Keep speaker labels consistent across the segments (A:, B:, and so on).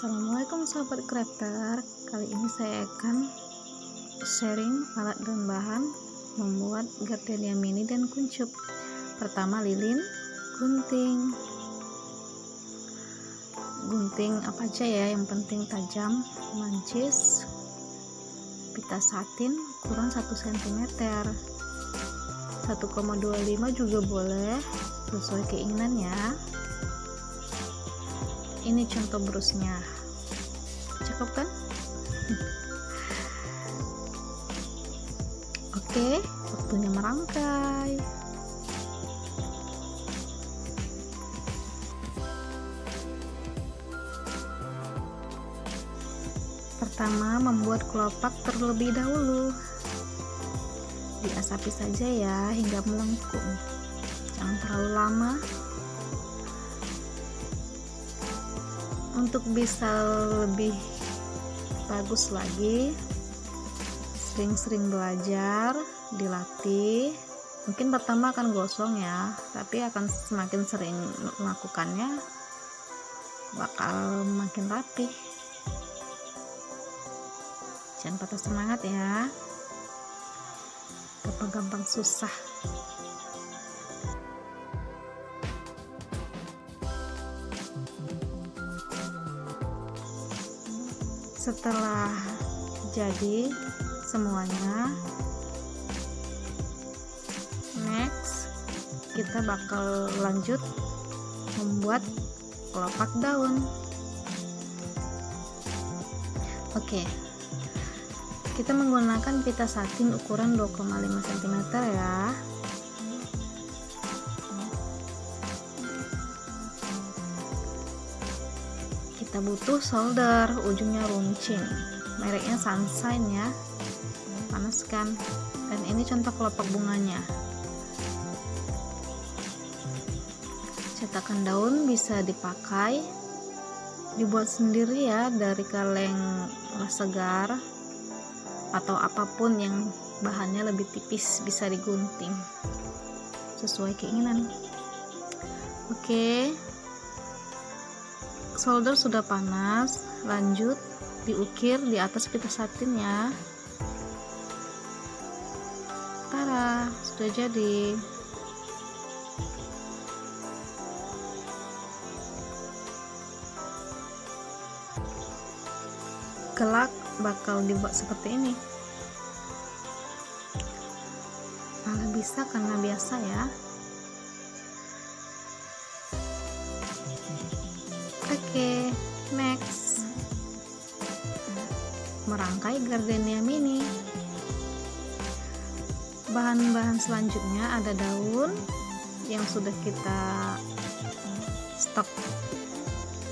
A: Assalamualaikum sahabat crafter. Kali ini saya akan sharing alat dan bahan membuat gardenia mini dan kuncup. Pertama, lilin, gunting apa aja ya, yang penting tajam, mancis, pita satin ukuran 1 cm, 1,25 juga boleh sesuai keinginan ya. Ini contoh brusnya, cakep kan? Oke, waktunya merangkai. Pertama, membuat kelopak terlebih dahulu. Diasapi saja ya hingga melengkung, jangan terlalu lama. Untuk bisa lebih bagus lagi, sering-sering belajar, dilatih. Mungkin pertama akan gosong ya, tapi akan semakin sering melakukannya bakal makin rapi. Jangan patah semangat ya, gampang-gampang susah. Setelah jadi semuanya, next kita bakal lanjut membuat kelopak daun. Oke, kita menggunakan pita satin ukuran 2,5 cm ya. Kita butuh solder, ujungnya runcing, mereknya Sunshine ya. Panaskan, dan ini contoh kelopak bunganya. Cetakan daun bisa dipakai, dibuat sendiri ya dari kaleng segar atau apapun yang bahannya lebih tipis, bisa digunting sesuai keinginan. Oke, solder sudah panas, lanjut diukir di atas pita satin ya. Tara, sudah jadi. Kelak bakal dibuat seperti ini. Malah bisa karena biasa ya. Oke, next, merangkai gardenia mini. Bahan-bahan selanjutnya ada daun yang sudah kita stok,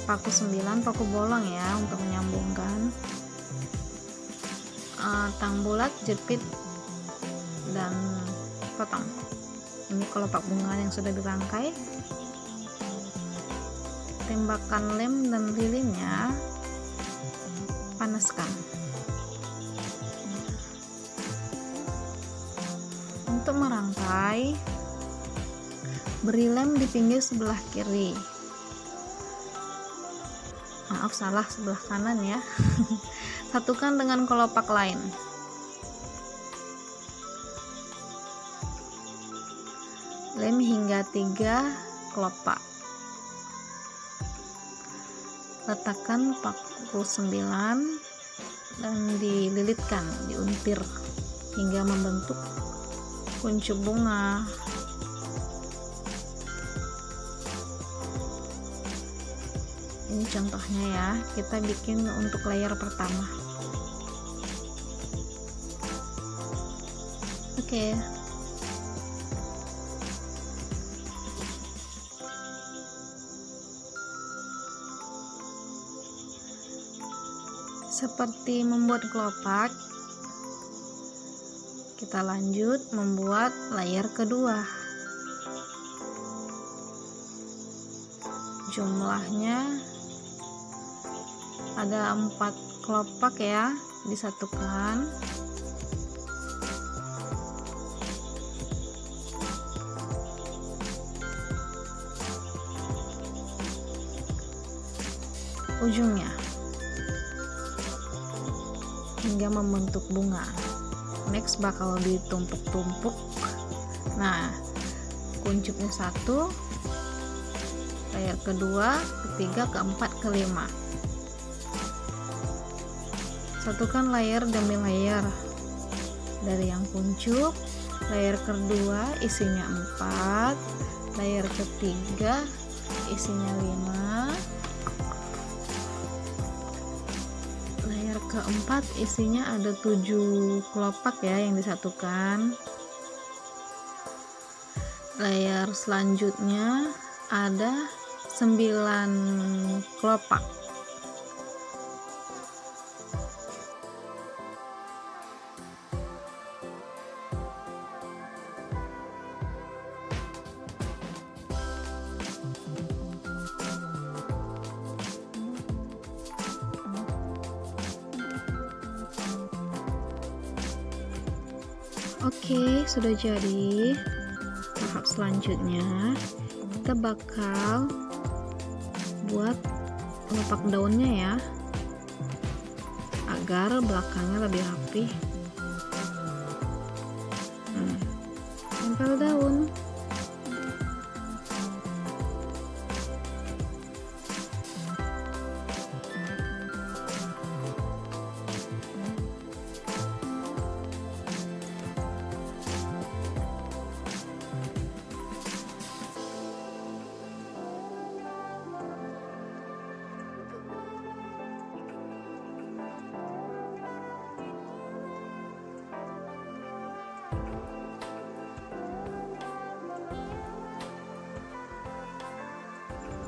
A: paku 9, paku bolong ya untuk menyambungkan, tang bulat, jepit, dan potong. Ini kelopak bunga yang sudah dirangkai. Tembakan lem dan lilinnya panaskan. Untuk merangkai, beri lem di pinggir sebelah kiri. Maaf, salah, sebelah kanan ya. Satukan dengan kelopak lain. Lem hingga 3 kelopak. Letakkan paku 9 dan dililitkan, diuntir hingga membentuk kuncup bunga. Ini contohnya ya, kita bikin untuk layer pertama. Oke. Seperti membuat kelopak, kita lanjut membuat layer kedua. Jumlahnya ada 4 kelopak ya, disatukan. Ujungnya hingga membentuk bunga. Next bakal ditumpuk-tumpuk. Nah, kuncupnya 1, layer kedua, ketiga, keempat, kelima. Satukan layer demi layer. Dari yang kuncup, layer kedua isinya 4, layer ketiga isinya 5, layer keempat isinya ada 7 kelopak ya yang disatukan. Layer selanjutnya ada 9 kelopak. Oke, sudah jadi. Tahap selanjutnya kita bakal buat kelopak daunnya ya, agar belakangnya lebih rapi. Tempel daun.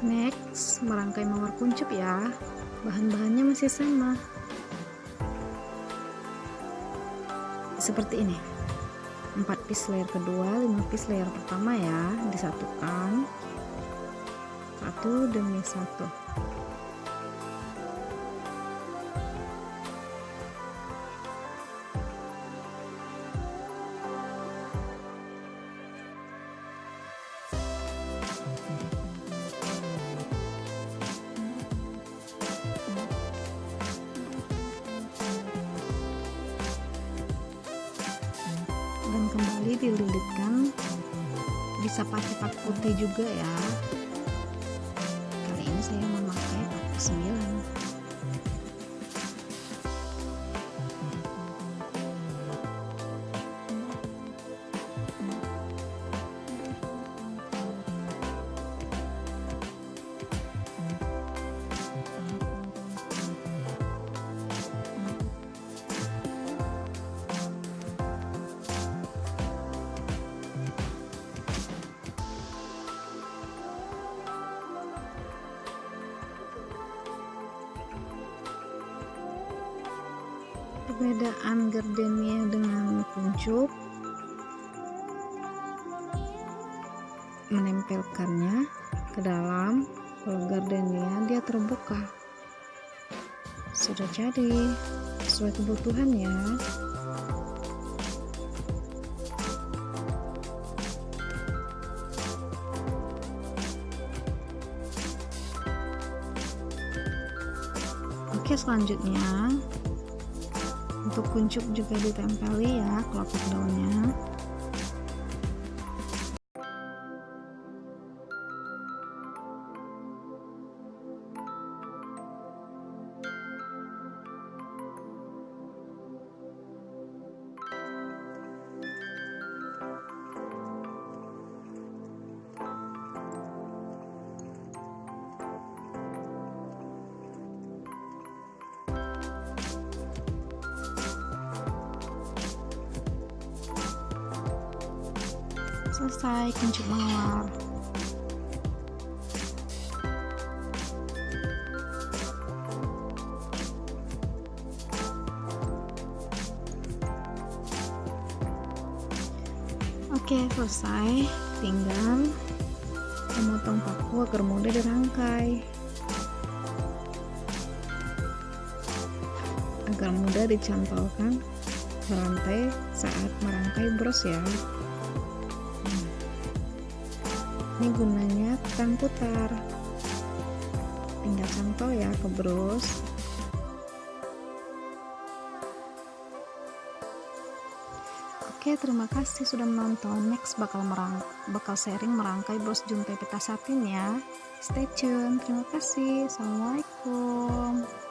A: Next, merangkai mawar kuncup ya. Bahan-bahannya masih sama. Seperti ini. 4 piece layer kedua, 5 piece layer pertama ya, disatukan. Satu demi satu. Dan kembali dililitkan, bisa pakai pak putih juga ya. Kali ini saya memakai pak 9. Perbedaan gardenia dengan kuncup, menempelkannya ke dalam. Kalau gardenia dia terbuka. Sudah jadi, sesuai kebutuhan ya. Oke, selanjutnya untuk kuncup juga ditempeli ya kelopak daunnya. Selesai kuncup mawar. Oke, selesai. Tinggal memotong paku agar mudah dirangkai, agar mudah dicantolkan ke rantai saat merangkai bros ya. Ini gunanya tang putar, tinggal cantol ya ke bros. Oke, terima kasih sudah menonton. Next bakal sharing merangkai bros juntai peta satin ya. Stay tune. Terima kasih. Assalamualaikum.